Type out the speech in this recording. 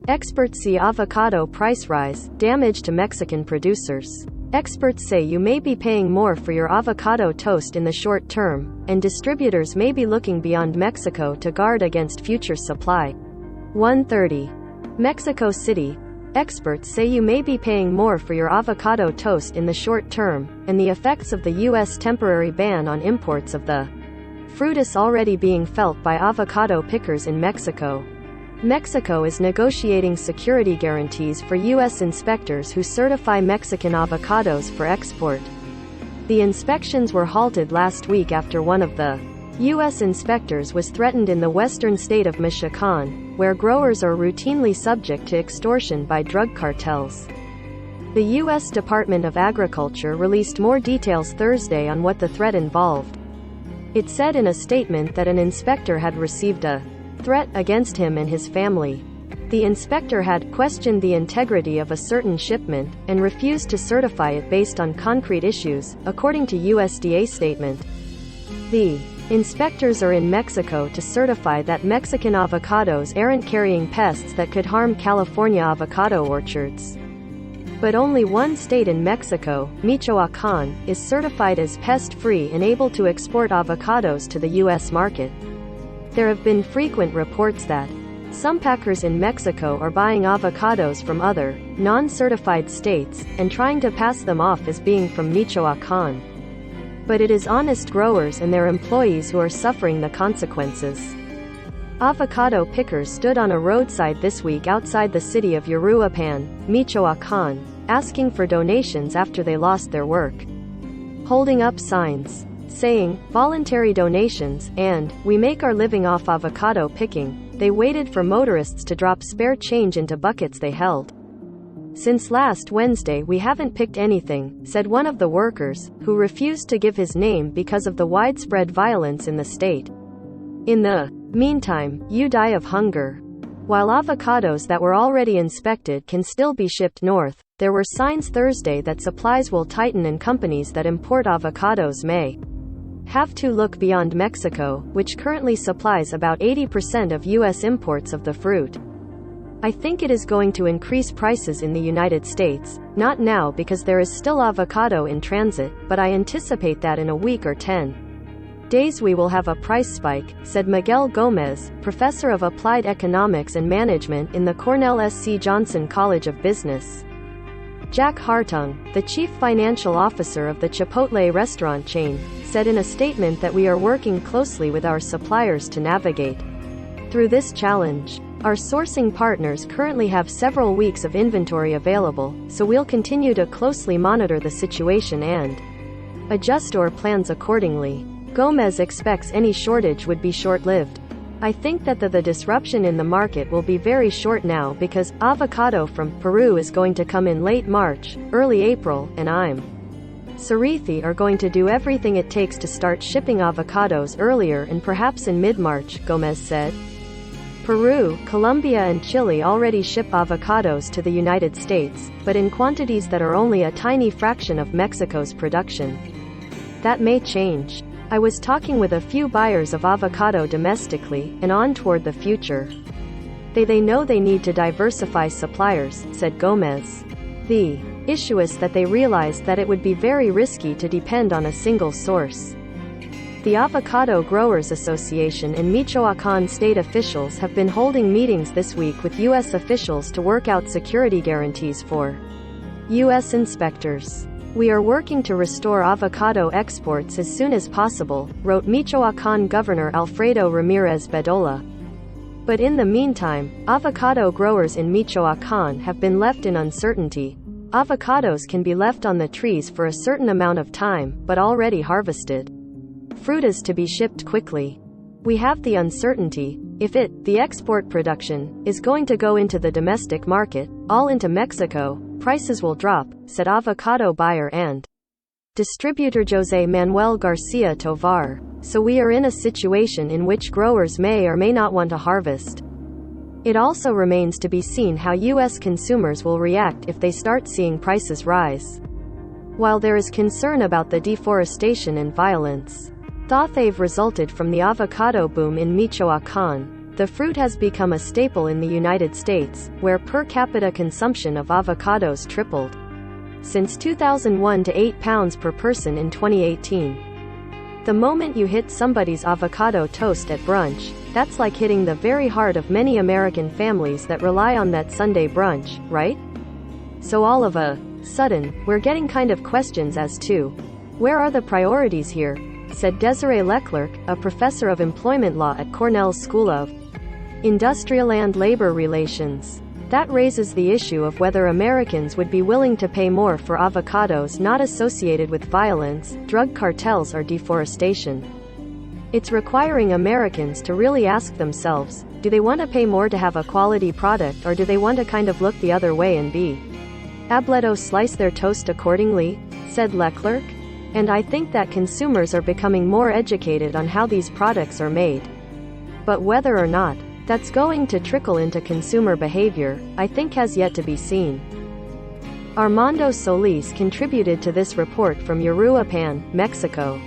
Experts see avocado price rise, damage to Mexican producers. Experts say you may be paying more for your avocado toast in the short term, and distributors may be looking beyond Mexico to guard against future supply. 1:30. Mexico City. Experts say you may be paying more for your avocado toast in the short term, and the effects of the U.S. temporary ban on imports of the fruit is already being felt by avocado pickers in Mexico. Mexico is negotiating security guarantees for U.S. inspectors who certify Mexican avocados for export. The inspections were halted last week after one of the U.S. inspectors was threatened in the western state of Michoacan, where growers are routinely subject to extortion by drug cartels. The U.S. Department of Agriculture released more details Thursday on what the threat involved. It said in a statement that an inspector had received a threat against him and his family. The inspector had questioned the integrity of a certain shipment and refused to certify it based on concrete issues, according to USDA statement. The inspectors are in Mexico to certify that Mexican avocados aren't carrying pests that could harm California avocado orchards. But only one state in Mexico, Michoacan, is certified as pest-free and able to export avocados to the U.S. market. There have been frequent reports that some packers in Mexico are buying avocados from other, non-certified states, and trying to pass them off as being from Michoacan. But it is honest growers and their employees who are suffering the consequences. Avocado pickers stood on a roadside this week outside the city of Uruapan, Michoacan, asking for donations after they lost their work. Holding up signs saying, "Voluntary donations," and, "We make our living off avocado picking," they waited for motorists to drop spare change into buckets they held. "Since last Wednesday we haven't picked anything," said one of the workers, who refused to give his name because of the widespread violence in the state. In the meantime, you die of hunger. While avocados that were already inspected can still be shipped north, there were signs Thursday that supplies will tighten and companies that import avocados may have to look beyond Mexico, which currently supplies about 80% of U.S. imports of the fruit. "I think it is going to increase prices in the United States, not now because there is still avocado in transit, but I anticipate that in a week or 10 days we will have a price spike," said Miguel Gomez, professor of applied economics and management in the Cornell S.C. Johnson College of Business. Jack Hartung, the chief financial officer of the Chipotle restaurant chain, said in a statement that we are working closely with our suppliers to navigate through this challenge. "Our sourcing partners currently have several weeks of inventory available, so we'll continue to closely monitor the situation and adjust our plans accordingly." Gomez expects any shortage would be short-lived. "I think that the disruption in the market will be very short now because avocado from Peru is going to come in late March, early April, and I'm Sarithi are going to do everything it takes to start shipping avocados earlier and perhaps in mid-March," Gomez said. Peru, Colombia and Chile already ship avocados to the United States, but in quantities that are only a tiny fraction of Mexico's production. That may change. "I was talking with a few buyers of avocado domestically, and on toward the future. They know they need to diversify suppliers," said Gomez. "The issue is that they realized that it would be very risky to depend on a single source." The Avocado Growers Association and Michoacan state officials have been holding meetings this week with U.S. officials to work out security guarantees for U.S. inspectors. "We are working to restore avocado exports as soon as possible," wrote Michoacan Governor Alfredo Ramirez Bedolla. But in the meantime, avocado growers in Michoacan have been left in uncertainty. Avocados can be left on the trees for a certain amount of time, but already harvested fruit is to be shipped quickly. "We have the uncertainty. If the export production, is going to go into the domestic market, all into Mexico, prices will drop," said avocado buyer and distributor José Manuel Garcia Tovar. "So we are in a situation in which growers may or may not want to harvest." It also remains to be seen how U.S. consumers will react if they start seeing prices rise. While there is concern about the deforestation and violence they've resulted from the avocado boom in Michoacan, The fruit has become a staple in the United States, where per capita consumption of avocados tripled since 2001 to 8 pounds per person in 2018. The moment you hit somebody's avocado toast at brunch, that's like hitting the very heart of many American families that rely on that Sunday brunch, right? So all of a sudden, we're getting kind of questions as to where are the priorities here, said Desiree Leclerc, a professor of employment law at Cornell's School of Industrial and Labor Relations. That raises the issue of whether Americans would be willing to pay more for avocados not associated with violence, drug cartels, or deforestation. It's requiring Americans to really ask themselves, do they want to pay more to have a quality product, or do they want to kind of look the other way and be able to slice their toast accordingly, said Leclerc. And I think that consumers are becoming more educated on how these products are made. But whether or not that's going to trickle into consumer behavior, I think has yet to be seen. Armando Solis contributed to this report from Uruapan, Mexico.